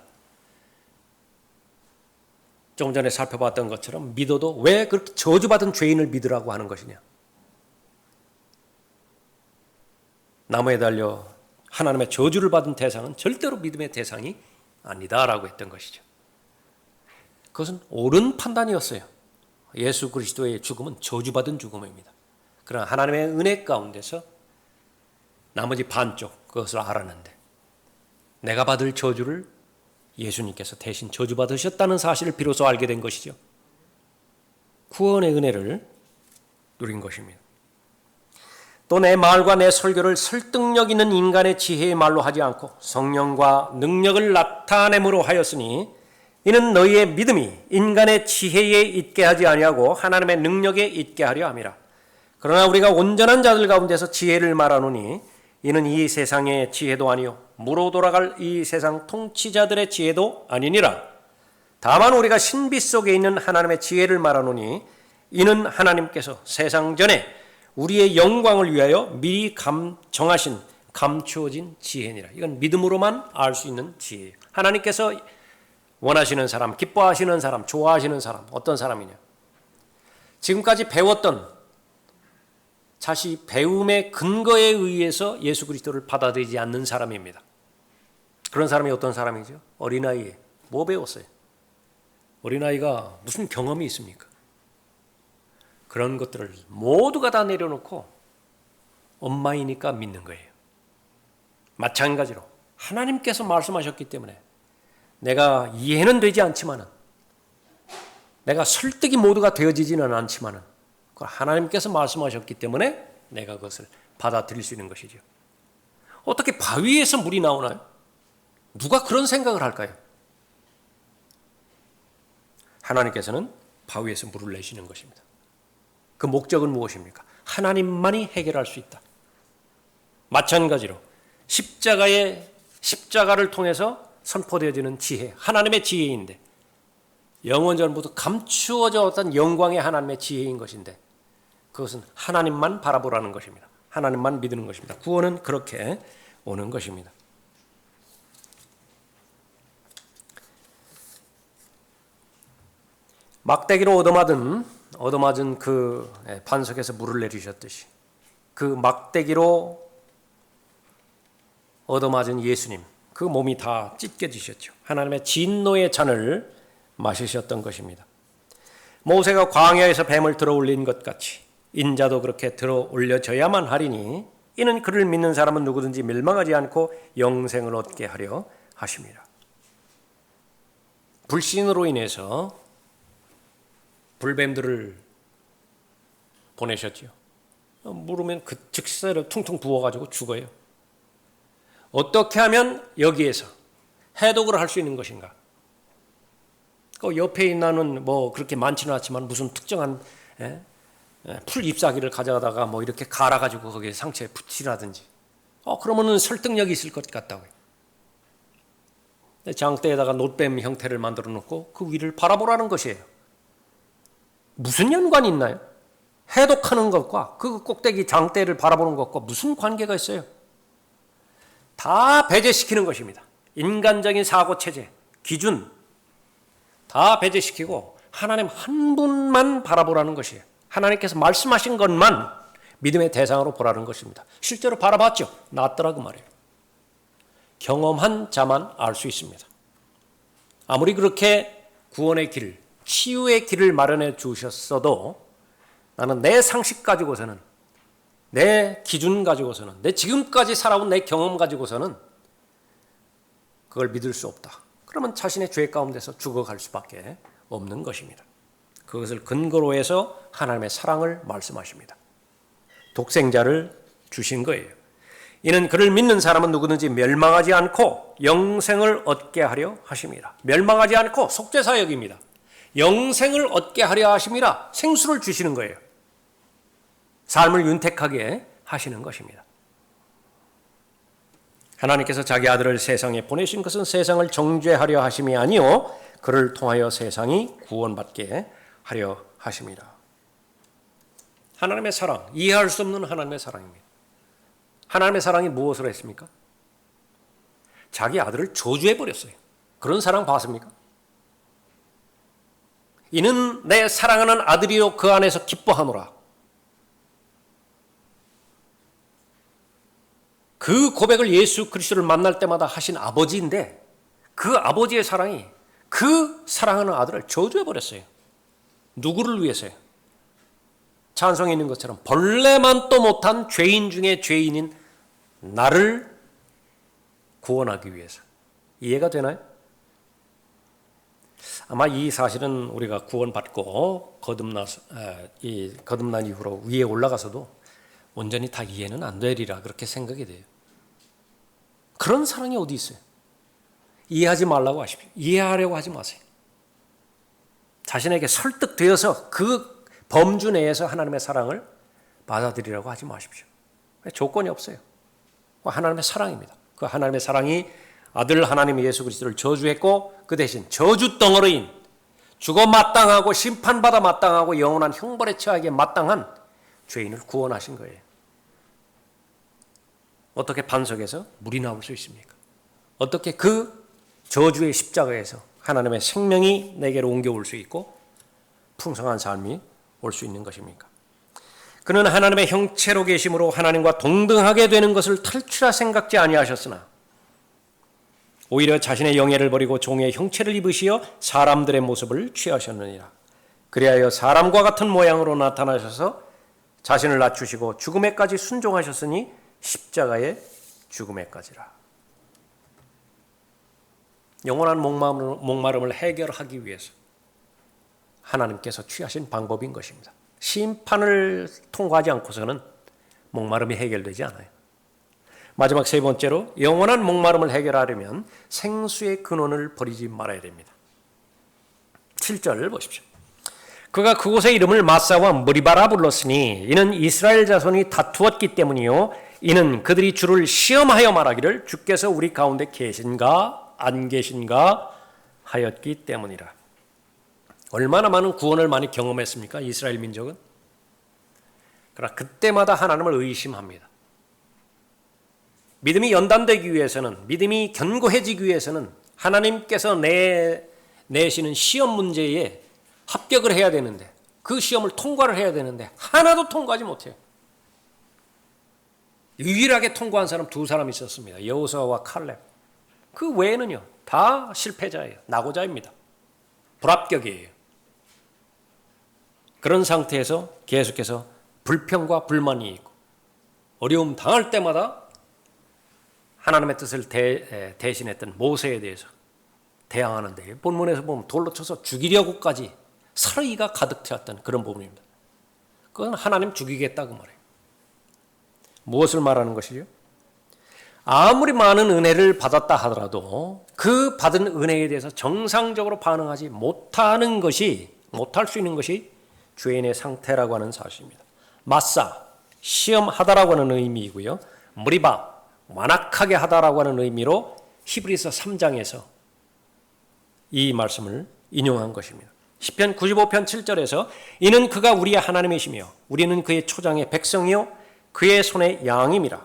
조금 전에 살펴봤던 것처럼 믿어도 왜 그렇게 저주받은 죄인을 믿으라고 하는 것이냐. 나무에 달려 하나님의 저주를 받은 대상은 절대로 믿음의 대상이 아니다라고 했던 것이죠. 그것은 옳은 판단이었어요. 예수 그리스도의 죽음은 저주받은 죽음입니다. 그러나 하나님의 은혜 가운데서 나머지 반쪽 그것을 알았는데 내가 받을 저주를 예수님께서 대신 저주받으셨다는 사실을 비로소 알게 된 것이죠. 구원의 은혜를 누린 것입니다. 또 내 말과 내 설교를 설득력 있는 인간의 지혜의 말로 하지 않고 성령과 능력을 나타내므로 하였으니 이는 너희의 믿음이 인간의 지혜에 있게 하지 아니하고 하나님의 능력에 있게 하려 함이라. 그러나 우리가 온전한 자들 가운데서 지혜를 말하노니 이는 이 세상의 지혜도 아니요 무로 돌아갈 이 세상 통치자들의 지혜도 아니니라. 다만 우리가 신비 속에 있는 하나님의 지혜를 말하노니 이는 하나님께서 세상 전에 우리의 영광을 위하여 미리 정하신 감추어진 지혜니라. 이건 믿음으로만 알 수 있는 지혜예요. 하나님께서 원하시는 사람, 기뻐하시는 사람, 좋아하시는 사람, 어떤 사람이냐? 지금까지 배웠던 자시 배움의 근거에 의해서 예수 그리스도를 받아들이지 않는 사람입니다. 그런 사람이 어떤 사람이죠? 어린아이에 뭐 배웠어요? 어린아이가 무슨 경험이 있습니까? 그런 것들을 모두가 다 내려놓고 엄마이니까 믿는 거예요. 마찬가지로 하나님께서 말씀하셨기 때문에 내가 이해는 되지 않지만은, 내가 설득이 모두가 되어지지는 않지만은 하나님께서 말씀하셨기 때문에 내가 그것을 받아들일 수 있는 것이죠. 어떻게 바위에서 물이 나오나요? 누가 그런 생각을 할까요? 하나님께서는 바위에서 물을 내시는 것입니다. 그 목적은 무엇입니까? 하나님만이 해결할 수 있다. 마찬가지로 십자가를 통해서 선포되어지는 지혜, 하나님의 지혜인데, 영원전부터 감추어져 왔던 영광의 하나님의 지혜인 것인데 그것은 하나님만 바라보라는 것입니다. 하나님만 믿는 것입니다. 구원은 그렇게 오는 것입니다. 막대기로 얻어맞은 그 반석에서 물을 내리셨듯이 그 막대기로 얻어맞은 예수님, 그 몸이 다 찢겨지셨죠. 하나님의 진노의 잔을 마시셨던 것입니다. 모세가 광야에서 뱀을 들어올린 것 같이 인자도 그렇게 들어올려져야만 하리니 이는 그를 믿는 사람은 누구든지 멸망하지 않고 영생을 얻게 하려 하심이라. 불신으로 인해서 불뱀들을 보내셨죠. 물으면 그 즉시로 퉁퉁 부어가지고 죽어요. 어떻게 하면 여기에서 해독을 할 수 있는 것인가? 그 옆에 있는 뭐 그렇게 많지는 않지만 무슨 특정한 풀 잎사귀를 가져다가 뭐 이렇게 갈아가지고 거기에 상처에 붙이라든지, 그러면은 설득력이 있을 것 같다고요. 장대에다가 놋뱀 형태를 만들어 놓고 그 위를 바라보라는 것이에요. 무슨 연관이 있나요? 해독하는 것과 그 꼭대기 장대를 바라보는 것과 무슨 관계가 있어요? 다 배제시키는 것입니다. 인간적인 사고체제, 기준 다 배제시키고 하나님 한 분만 바라보라는 것이에요. 하나님께서 말씀하신 것만 믿음의 대상으로 보라는 것입니다. 실제로 바라봤죠. 낫더라 그 말이에요. 경험한 자만 알 수 있습니다. 아무리 그렇게 구원의 길, 치유의 길을 마련해 주셨어도 나는 내 상식 가지고서는, 내 기준 가지고서는, 내 지금까지 살아온 내 경험 가지고서는 그걸 믿을 수 없다. 그러면 자신의 죄 가운데서 죽어갈 수밖에 없는 것입니다. 그것을 근거로 해서 하나님의 사랑을 말씀하십니다. 독생자를 주신 거예요. 이는 그를 믿는 사람은 누구든지 멸망하지 않고 영생을 얻게 하려 하심이라. 멸망하지 않고 속죄사역입니다. 영생을 얻게 하려 하심이라. 생수를 주시는 거예요. 삶을 윤택하게 하시는 것입니다. 하나님께서 자기 아들을 세상에 보내신 것은 세상을 정죄하려 하심이 아니요 그를 통하여 세상이 구원받게 하려 하심이라. 하나님의 사랑, 이해할 수 없는 하나님의 사랑입니다. 하나님의 사랑이 무엇을 했습니까? 자기 아들을 저주해버렸어요. 그런 사랑 봤습니까? 이는 내 사랑하는 아들이요 그 안에서 기뻐하노라. 그 고백을 예수 그리스도를 만날 때마다 하신 아버지인데 그 아버지의 사랑이 그 사랑하는 아들을 저주해버렸어요. 누구를 위해서요? 찬송에 있는 것처럼 벌레만도 못한 죄인 중에 죄인인 나를 구원하기 위해서. 이해가 되나요? 아마 이 사실은 우리가 구원받고 거듭난 이후로 위에 올라가서도 온전히 다 이해는 안 되리라 그렇게 생각이 돼요. 그런 사랑이 어디 있어요? 이해하지 말라고 하십시오. 이해하려고 하지 마세요. 자신에게 설득되어서 그 범주 내에서 하나님의 사랑을 받아들이라고 하지 마십시오. 조건이 없어요. 하나님의 사랑입니다. 그 하나님의 사랑이 아들 하나님 예수 그리스도를 저주했고 그 대신 저주 덩어리인 죽어 마땅하고 심판받아 마땅하고 영원한 형벌에 처하기에 마땅한 죄인을 구원하신 거예요. 어떻게 반석에서 물이 나올 수 있습니까? 어떻게 그 저주의 십자가에서 하나님의 생명이 내게로 옮겨올 수 있고 풍성한 삶이 올 수 있는 것입니까? 그는 하나님의 형체로 계심으로 하나님과 동등하게 되는 것을 탈취라 생각지 아니하셨으나 오히려 자신의 영예를 버리고 종의 형체를 입으시어 사람들의 모습을 취하셨느니라. 그리하여 사람과 같은 모양으로 나타나셔서 자신을 낮추시고 죽음에까지 순종하셨으니 십자가의 죽음에까지라. 영원한 목마름을 해결하기 위해서 하나님께서 취하신 방법인 것입니다. 심판을 통과하지 않고서는 목마름이 해결되지 않아요. 마지막 세 번째로 영원한 목마름을 해결하려면 생수의 근원을 버리지 말아야 됩니다. 7절을 보십시오. 그가 그곳의 이름을 마사와 무리바라 불렀으니 이는 이스라엘 자손이 다투었기 때문이요 이는 그들이 주를 시험하여 말하기를 주께서 우리 가운데 계신가 안 계신가 하였기 때문이라. 얼마나 많은 구원을 많이 경험했습니까? 이스라엘 민족은. 그러나 그때마다 하나님을 의심합니다. 믿음이 연단되기 위해서는, 믿음이 견고해지기 위해서는 하나님께서 내시는 시험 문제에 합격을 해야 되는데, 그 시험을 통과를 해야 되는데 하나도 통과하지 못해요. 유일하게 통과한 사람 두 사람이 있었습니다. 여호수아와 칼렙. 그 외에는요 다 실패자예요. 낙오자입니다. 불합격이에요. 그런 상태에서 계속해서 불평과 불만이 있고 어려움 당할 때마다 하나님의 뜻을 대신했던 모세에 대해서 대항하는데 본문에서 보면 돌로 쳐서 죽이려고까지 살의가 가득 차였던 그런 부분입니다. 그건 하나님 죽이겠다 그 말이에요. 무엇을 말하는 것이죠? 아무리 많은 은혜를 받았다 하더라도 그 받은 은혜에 대해서 정상적으로 반응하지 못할 수 있는 것이 죄인의 상태라고 하는 사실입니다. 마사, 시험하다라고 하는 의미이고요. 무리바, 완악하게 하다라고 하는 의미로 히브리서 3장에서 이 말씀을 인용한 것입니다. 시편 95편 7절에서 이는 그가 우리의 하나님이시며 우리는 그의 초장의 백성이요 그의 손의 양임이라.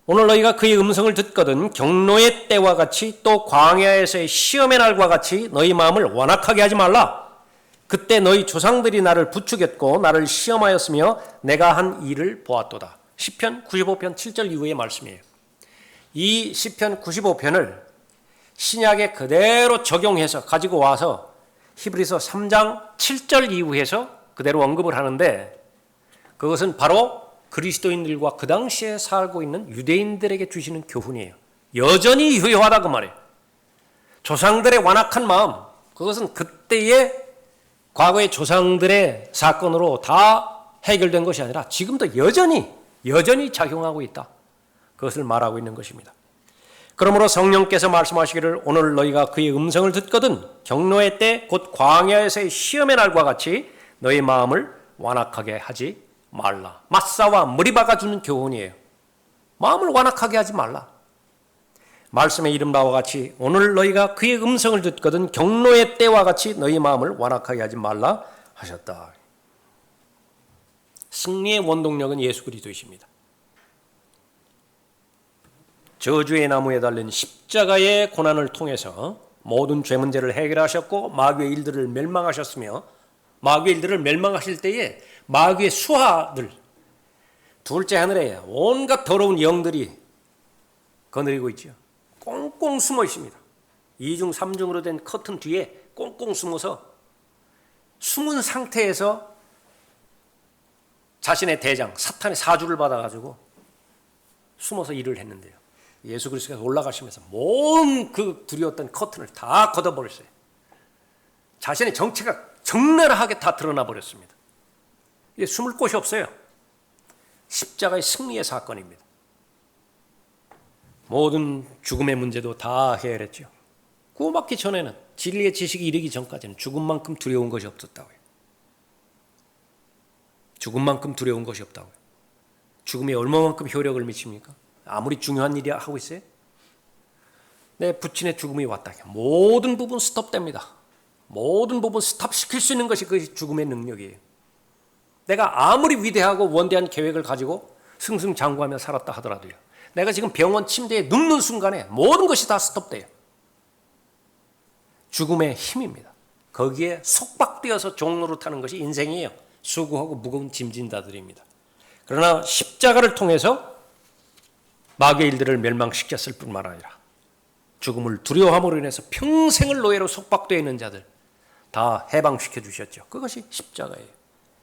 오늘 너희가 그의 음성을 듣거든 경노의 때와 같이 또 광야에서의 시험의 날과 같이 너희 마음을 완악하게 하지 말라. 그때 너희 조상들이 나를 부추겼고 나를 시험하였으며 내가 한 일을 보았도다. 시편 95편 7절 이후의 말씀이에요. 이 시편 95편을 신약에 그대로 적용해서 가지고 와서 히브리서 3장 7절 이후에서 그대로 언급을 하는데 그것은 바로 그리스도인들과 그 당시에 살고 있는 유대인들에게 주시는 교훈이에요. 여전히 유효하다 그 말이에요. 조상들의 완악한 마음, 그것은 그때의 과거의 조상들의 사건으로 다 해결된 것이 아니라 지금도 여전히 작용하고 있다. 그것을 말하고 있는 것입니다. 그러므로 성령께서 말씀하시기를 오늘 너희가 그의 음성을 듣거든 경노의 때 곧 광야에서의 시험의 날과 같이 너희 마음을 완악하게 하지 말라. 마사와 무리바가 주는 교훈이에요. 마음을 완악하게 하지 말라. 말씀의 이름과 같이 오늘 너희가 그의 음성을 듣거든 경노의 때와 같이 너희 마음을 완악하게 하지 말라 하셨다. 승리의 원동력은 예수 그리스도이십니다. 저주의 나무에 달린 십자가의 고난을 통해서 모든 죄 문제를 해결하셨고 마귀의 일들을 멸망하셨으며 마귀의 일들을 멸망하실 때에 마귀의 수하들 둘째 하늘에 온갖 더러운 영들이 거느리고 있죠. 꽁꽁 숨어 있습니다. 2중 3중으로 된 커튼 뒤에 꽁꽁 숨어서 숨은 상태에서 자신의 대장 사탄의 사주를 받아가지고 숨어서 일을 했는데요. 예수 그리스도가 올라가시면서 모든 그 두려웠던 커튼을 다 걷어버렸어요. 자신의 정체가 적나라하게 다 드러나 버렸습니다. 이게 숨을 곳이 없어요. 십자가의 승리의 사건입니다. 모든 죽음의 문제도 다 해결했죠. 구원받기 전에는 진리의 지식이 이르기 전까지는 죽음만큼 두려운 것이 없었다고요. 죽음만큼 두려운 것이 없다고요. 죽음이 얼마만큼 효력을 미칩니까? 아무리 중요한 일이 하고 있어요? 내 부친의 죽음이 왔다. 모든 부분 스톱됩니다. 모든 부분 스탑시킬 수 있는 것이 그 죽음의 능력이에요. 내가 아무리 위대하고 원대한 계획을 가지고 승승장구하며 살았다 하더라도요. 내가 지금 병원 침대에 눕는 순간에 모든 것이 다 스톱돼요. 죽음의 힘입니다. 거기에 속박되어서 종노릇하는 것이 인생이에요. 수고하고 무거운 짐진다들입니다. 그러나 십자가를 통해서 마귀의 일들을 멸망시켰을 뿐만 아니라 죽음을 두려워함으로 인해서 평생을 노예로 속박되어 있는 자들 다 해방시켜 주셨죠. 그것이 십자가예요.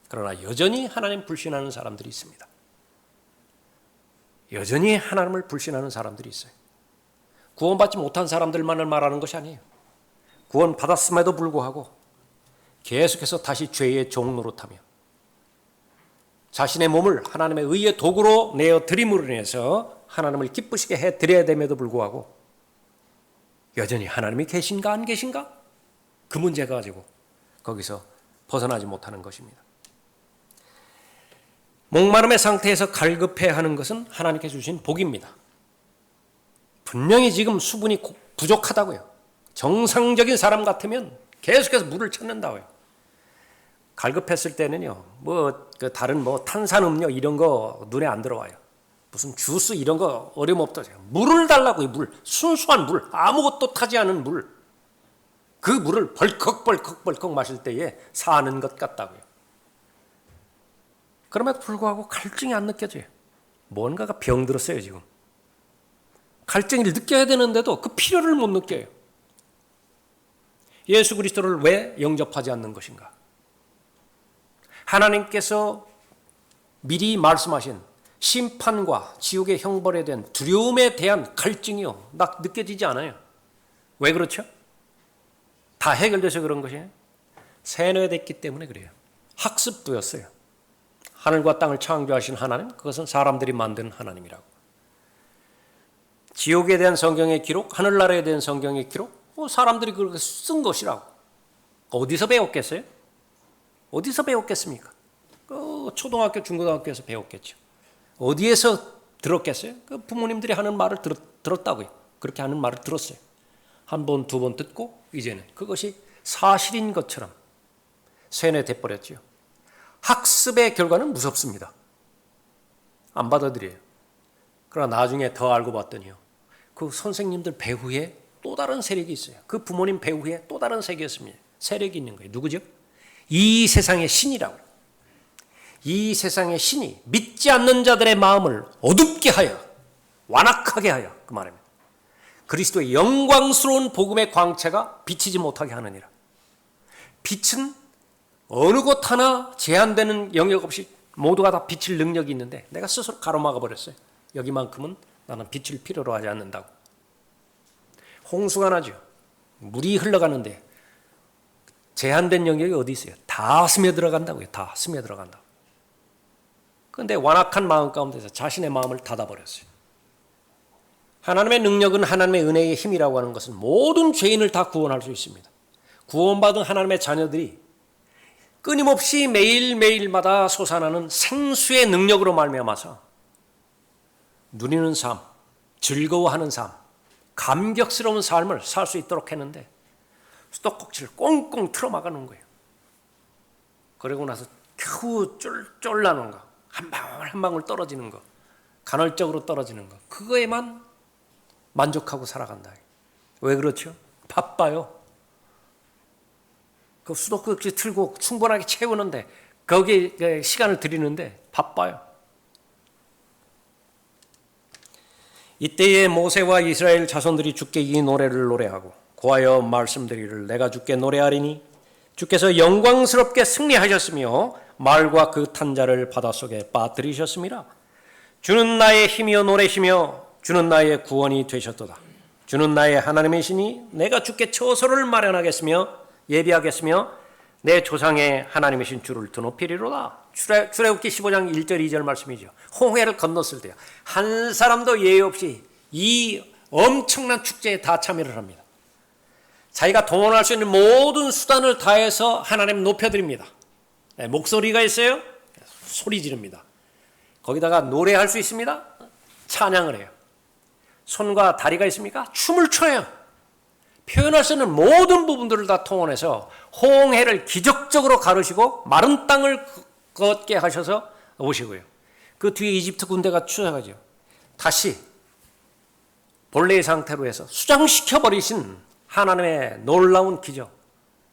그러나 여전히 하나님 불신하는 사람들이 있습니다. 여전히 하나님을 불신하는 사람들이 있어요. 구원받지 못한 사람들만을 말하는 것이 아니에요. 구원받았음에도 불구하고 계속해서 다시 죄의 종노릇하며 자신의 몸을 하나님의 의의 도구로 내어 드림으로 인해서 하나님을 기쁘시게 해드려야 됨에도 불구하고 여전히 하나님이 계신가 안 계신가? 그 문제 가지고 거기서 벗어나지 못하는 것입니다. 목마름의 상태에서 갈급해하는 것은 하나님께 주신 복입니다. 분명히 지금 수분이 부족하다고요. 정상적인 사람 같으면 계속해서 물을 찾는다고요. 갈급했을 때는요, 다른 탄산음료 이런 거 눈에 안 들어와요. 무슨 주스 이런 거 어려움 없다고요. 물을 달라고요, 물. 순수한 물, 아무것도 타지 않은 물. 그 물을 벌컥 마실 때에 사는 것 같다고요. 그럼에도 불구하고 갈증이 안 느껴져요. 뭔가가 병들었어요, 지금. 갈증을 느껴야 되는데도 그 필요를 못 느껴요. 예수 그리스도를 왜 영접하지 않는 것인가? 하나님께서 미리 말씀하신 심판과 지옥의 형벌에 대한 두려움에 대한 갈증이요, 느껴지지 않아요. 왜 그렇죠? 다 해결돼서 그런 것이에요. 세뇌됐기 때문에 그래요. 학습되었어요. 하늘과 땅을 창조하신 하나님, 그것은 사람들이 만든 하나님이라고. 지옥에 대한 성경의 기록, 하늘나라에 대한 성경의 기록, 사람들이 그렇게 쓴 것이라고. 어디서 배웠겠어요? 어디서 배웠겠습니까? 초등학교, 중고등학교에서 배웠겠죠. 어디에서 들었겠어요? 부모님들이 하는 말을 들었다고요. 그렇게 하는 말을 들었어요. 한 번, 두 번 듣고 이제는 그것이 사실인 것처럼 세뇌돼 버렸죠. 학습의 결과는 무섭습니다. 안 받아들여요. 그러나 나중에 더 알고 봤더니요, 그 선생님들 배후에 또 다른 세력이 있어요. 그 부모님 배후에 또 다른 세력이 있는 거예요. 누구죠? 이 세상의 신이라고. 이 세상의 신이 믿지 않는 자들의 마음을 어둡게 하여, 완악하게 하여, 그 말입니다. 그리스도의 영광스러운 복음의 광채가 비치지 못하게 하느니라. 빛은 어느 곳 하나 제한되는 영역 없이 모두가 다 비칠 능력이 있는데 내가 스스로 가로막아 버렸어요. 여기만큼은 나는 빛을 필요로 하지 않는다고. 홍수가 나죠. 물이 흘러가는데 제한된 영역이 어디 있어요? 다 스며들어간다고요. 다 스며들어간다고. 그런데 완악한 마음 가운데서 자신의 마음을 닫아버렸어요. 하나님의 능력은 하나님의 은혜의 힘이라고 하는 것은 모든 죄인을 다 구원할 수 있습니다. 구원받은 하나님의 자녀들이 끊임없이 매일매일마다 솟아나는 생수의 능력으로 말미암아서 누리는 삶, 즐거워하는 삶, 감격스러운 삶을 살 수 있도록 했는데 수도꼭지를 꽁꽁 틀어막아놓은 거예요. 그러고 나서 겨우 쫄라는 거, 한 방울 한 방울 떨어지는 거, 간헐적으로 떨어지는 거, 그거에만 만족하고 살아간다. 왜 그렇죠? 바빠요. 그 수도꼭지 틀고 충분하게 채우는데 거기에 시간을 들이는데 바빠요. 이때에 모세와 이스라엘 자손들이 주께 이 노래를 노래하고 고하여 말씀드리기를 내가 주께 노래하리니 주께서 영광스럽게 승리하셨으며 말과 그 탄자를 바닷속에 빠뜨리셨습니다. 주는 나의 힘이여 노래시며 주는 나의 구원이 되셨도다. 주는 나의 하나님이시니 내가 주께 처소를 마련하겠으며 예비하겠으며 내 조상의 하나님이신 주를 드높이리로다. 출애굽기 15장 1절 2절 말씀이죠. 홍해를 건넜을 때요, 한 사람도 예외 없이 이 엄청난 축제에 다 참여를 합니다. 자기가 동원할 수 있는 모든 수단을 다해서 하나님 높여드립니다. 목소리가 있어요? 소리 지릅니다. 거기다가 노래할 수 있습니다? 찬양을 해요. 손과 다리가 있습니까? 춤을 춰요. 표현할 수 있는 모든 부분들을 다 통원해서 홍해를 기적적으로 가르시고 마른 땅을 걷게 하셔서 오시고요. 그 뒤에 이집트 군대가 추락하죠. 다시 본래의 상태로 해서 수장시켜버리신 하나님의 놀라운 기적,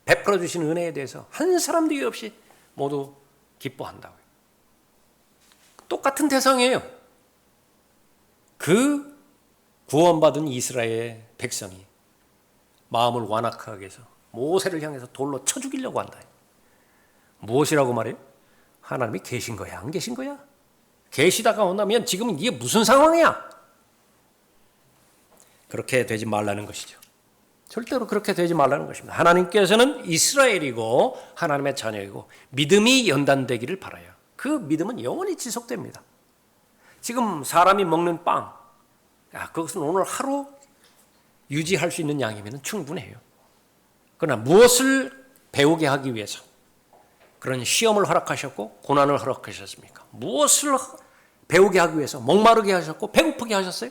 베풀어 주신 은혜에 대해서 한 사람도 이유 없이 모두 기뻐한다고요. 똑같은 대상이에요. 그 구원받은 이스라엘 백성이 마음을 완악하게 해서 모세를 향해서 돌로 쳐 죽이려고 한다. 무엇이라고 말해요? 하나님이 계신 거야, 안 계신 거야? 계시다가 온다면 지금 이게 무슨 상황이야? 그렇게 되지 말라는 것이죠. 절대로 그렇게 되지 말라는 것입니다. 하나님께서는 이스라엘이고 하나님의 자녀이고 믿음이 연단되기를 바라요. 그 믿음은 영원히 지속됩니다. 지금 사람이 먹는 빵, 그것은 오늘 하루 유지할 수 있는 양이면 충분해요. 그러나 무엇을 배우게 하기 위해서 그런 시험을 허락하셨고 고난을 허락하셨습니까? 무엇을 배우게 하기 위해서 목마르게 하셨고 배고프게 하셨어요?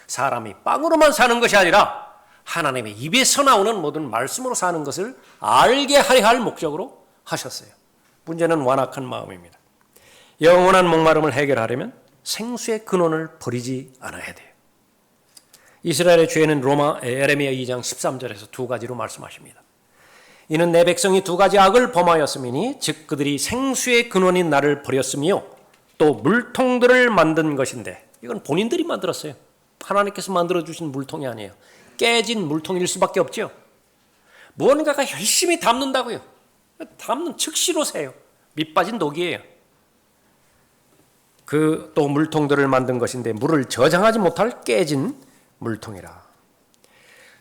사람이 빵으로만 사는 것이 아니라 하나님의 입에서 나오는 모든 말씀으로 사는 것을 알게 하려 할 목적으로 하셨어요. 문제는 완악한 마음입니다. 영원한 목마름을 해결하려면 생수의 근원을 버리지 않아야 돼요. 이스라엘의 죄는 에레미야 2장 13절에서 두 가지로 말씀하십니다. 이는 내 백성이 두 가지 악을 범하였음이니 즉 그들이 생수의 근원인 나를 버렸으며 또 물통들을 만든 것인데, 이건 본인들이 만들었어요. 하나님께서 만들어주신 물통이 아니에요. 깨진 물통일 수밖에 없죠. 무언가가 열심히 담는다고요. 담는 즉시로 새요. 밑 빠진 독이에요. 그 또 물통들을 만든 것인데 물을 저장하지 못할 깨진 물통이라.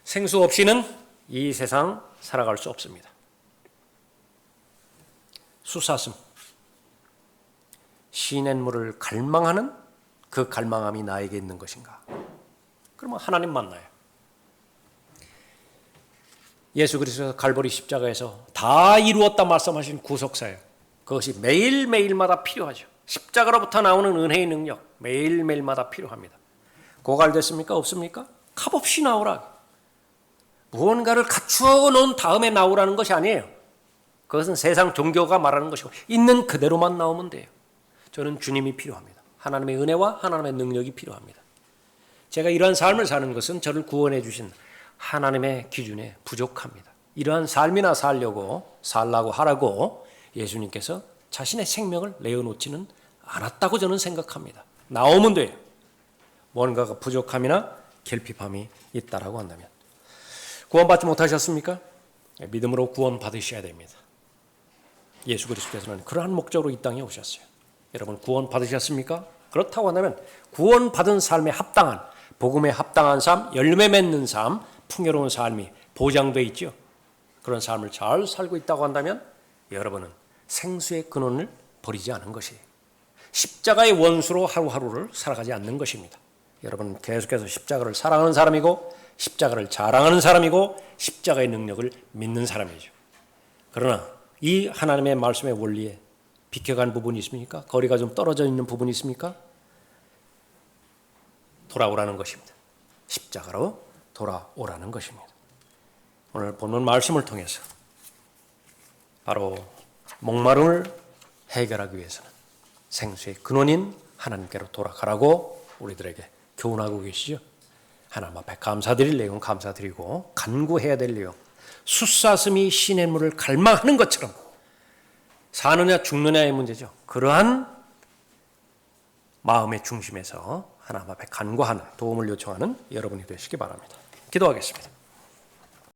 생수 없이는 이 세상 살아갈 수 없습니다. 수사슴, 시냇물을 갈망하는 그 갈망함이 나에게 있는 것인가? 그러면 하나님 만나요. 예수 그리스도 갈보리 십자가에서 다 이루었다 말씀하신 구속사역, 그것이 매일매일마다 필요하죠. 십자가로부터 나오는 은혜의 능력 매일매일마다 필요합니다. 고갈됐습니까? 없습니까? 값없이 나오라. 무언가를 갖추어 놓은 다음에 나오라는 것이 아니에요. 그것은 세상 종교가 말하는 것이고 있는 그대로만 나오면 돼요. 저는 주님이 필요합니다. 하나님의 은혜와 하나님의 능력이 필요합니다. 제가 이러한 삶을 사는 것은 저를 구원해 주신 하나님의 기준에 부족합니다. 이러한 삶이나 살라고 하라고 예수님께서 자신의 생명을 내어놓지는 않았다고 저는 생각합니다. 나오면 돼요. 뭔가가 부족함이나 결핍함이 있다라고 한다면. 구원받지 못하셨습니까? 믿음으로 구원받으셔야 됩니다. 예수 그리스도께서는 그러한 목적으로 이 땅에 오셨어요. 여러분 구원받으셨습니까? 그렇다고 한다면 구원받은 삶에 합당한, 복음에 합당한 삶, 열매 맺는 삶, 풍요로운 삶이 보장되어 있죠. 그런 삶을 잘 살고 있다고 한다면 여러분은 생수의 근원을 버리지 않은 것이에요. 십자가의 원수로 하루하루를 살아가지 않는 것입니다. 여러분은 계속해서 십자가를 사랑하는 사람이고 십자가를 자랑하는 사람이고 십자가의 능력을 믿는 사람이죠. 그러나 이 하나님의 말씀의 원리에 비켜간 부분이 있습니까? 거리가 좀 떨어져 있는 부분이 있습니까? 돌아오라는 것입니다. 십자가로 돌아오라는 것입니다. 오늘 본문 말씀을 통해서 바로 목마름을 해결하기 위해서는 생수의 근원인 하나님께로 돌아가라고 우리들에게 교훈하고 계시죠. 하나님 앞에 감사드릴 내용 감사드리고 간구해야 될 내용, 숫사슴이 시냇물을 갈망하는 것처럼 사느냐 죽느냐의 문제죠. 그러한 마음의 중심에서 하나님 앞에 간구하는, 도움을 요청하는 여러분이 되시기 바랍니다. 기도하겠습니다.